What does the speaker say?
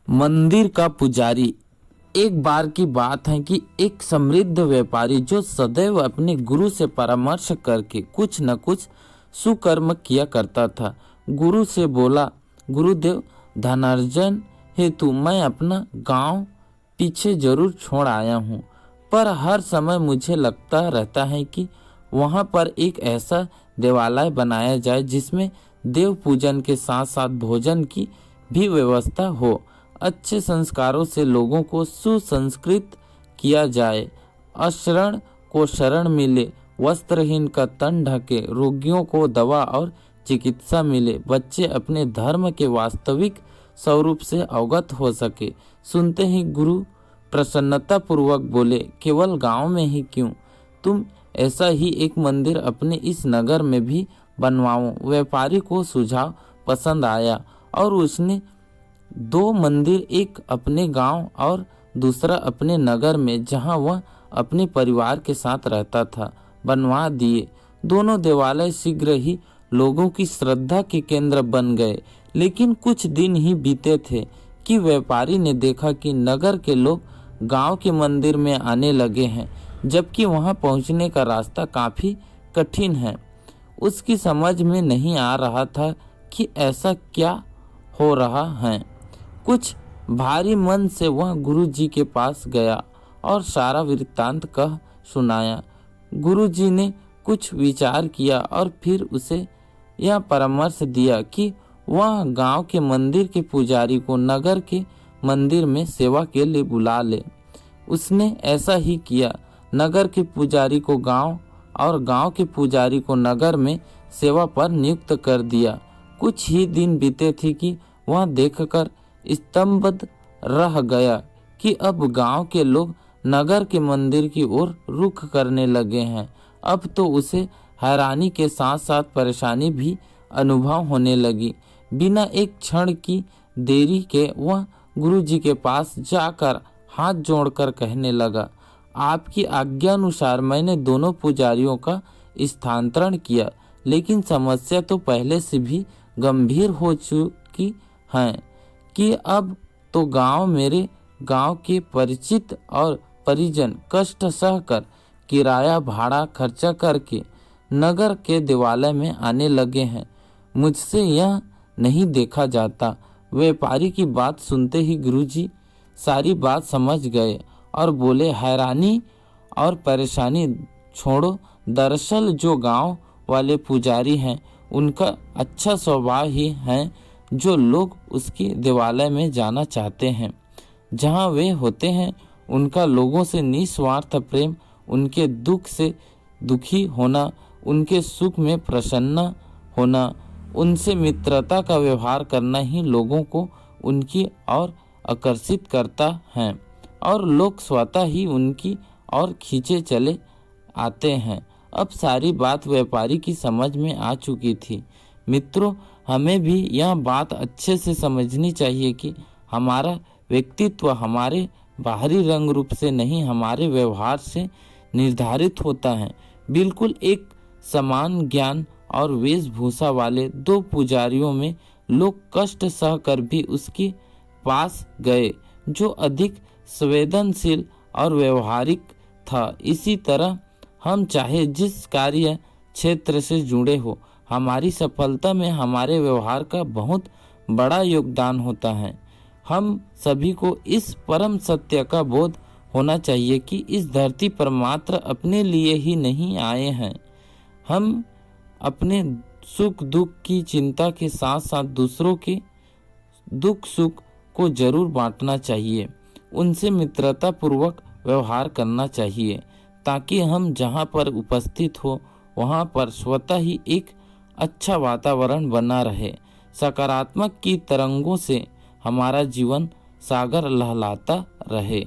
मंदिर का पुजारी। एक बार की बात है कि एक समृद्ध व्यापारी जो सदैव अपने गुरु से परामर्श करके कुछ न कुछ सुकर्म किया करता था, गुरु से बोला, गुरुदेव, धनार्जन हेतु मैं अपना गांव पीछे जरूर छोड़ आया हूँ, पर हर समय मुझे लगता रहता है कि वहाँ पर एक ऐसा देवालय बनाया जाए जिसमें देव पूजन के साथ साथ भोजन की भी व्यवस्था हो, अच्छे संस्कारों से लोगों को सुसंस्कृत किया जाए, अशरण को शरण मिले, वस्त्रहीन का तन ढके, रोगियों को दवा और चिकित्सा मिले, बच्चे अपने धर्म के वास्तविक स्वरूप से अवगत हो सके। सुनते ही गुरु प्रसन्नता पूर्वक बोले, केवल गांव में ही क्यों, तुम ऐसा ही एक मंदिर अपने इस नगर में भी बनवाओ। व्यापारी को सुझाव पसंद आया और उसने 2 मंदिर, एक अपने गांव और दूसरा अपने नगर में जहां वह अपने परिवार के साथ रहता था, बनवा दिए। दोनों देवालय शीघ्र ही लोगों की श्रद्धा के केंद्र बन गए, लेकिन कुछ दिन ही बीते थे कि व्यापारी ने देखा कि नगर के लोग गांव के मंदिर में आने लगे हैं, जबकि वहां पहुंचने का रास्ता काफी कठिन है। उसकी समझ में नहीं आ रहा था कि ऐसा क्या हो रहा है। कुछ भारी मन से वह गुरुजी के पास गया और सारा वृत्तांत कह सुनाया। गुरुजी ने कुछ विचार किया और फिर उसे यह परामर्श दिया कि वह गांव के मंदिर के पुजारी को नगर के मंदिर में सेवा के लिए बुला ले। उसने ऐसा ही किया, नगर के पुजारी को गांव और गांव के पुजारी को नगर में सेवा पर नियुक्त कर दिया। कुछ ही दिन बीते थे कि वह देखकर स्तंभित रह गया कि अब गांव के लोग नगर के मंदिर की ओर रुख करने लगे हैं। अब तो उसे हैरानी के साथ साथ परेशानी भी अनुभव होने लगी। बिना एक क्षण की देरी के वह गुरुजी के पास जाकर हाथ जोड़कर कहने लगा, आपकी आज्ञानुसार मैंने दोनों पुजारियों का स्थानांतरण किया, लेकिन समस्या तो पहले से भी गंभीर हो चुकी है कि अब तो मेरे गांव के परिचित और परिजन कष्ट सहकर किराया भाड़ा खर्चा करके नगर के देवालय में आने लगे हैं। मुझसे यह नहीं देखा जाता। व्यापारी की बात सुनते ही गुरुजी सारी बात समझ गए और बोले, हैरानी और परेशानी छोड़ो, दरअसल जो गांव वाले पुजारी हैं उनका अच्छा स्वभाव ही है जो लोग उसके देवालय में जाना चाहते हैं। जहां वे होते हैं उनका लोगों से निस्वार्थ प्रेम, उनके दुख से दुखी होना, उनके सुख में प्रसन्न होना, उनसे मित्रता का व्यवहार करना ही लोगों को उनकी ओर आकर्षित करता है और लोग स्वतः ही उनकी ओर खींचे चले आते हैं। अब सारी बात व्यापारी की समझ में आ चुकी थी। मित्रों, हमें भी यह बात अच्छे से समझनी चाहिए कि हमारा व्यक्तित्व हमारे बाहरी रंग रूप से नहीं, हमारे व्यवहार से निर्धारित होता है। बिल्कुल एक समान ज्ञान और वेशभूषा वाले 2 पुजारियों में लोग कष्ट सहकर भी उसके पास गए जो अधिक संवेदनशील और व्यवहारिक था। इसी तरह हम चाहे जिस कार्य क्षेत्र से जुड़े हो, हमारी सफलता में हमारे व्यवहार का बहुत बड़ा योगदान होता है। हम सभी को इस परम सत्य का बोध होना चाहिए कि इस धरती पर मात्र अपने लिए ही नहीं आए हैं। हम अपने सुख दुख की चिंता के साथ साथ दूसरों के दुख सुख को जरूर बांटना चाहिए, उनसे मित्रता पूर्वक व्यवहार करना चाहिए, ताकि हम जहाँ पर उपस्थित हो वहाँ पर स्वतः ही एक अच्छा वातावरण बना रहे। सकारात्मक की तरंगों से हमारा जीवन सागर लहलाता रहे।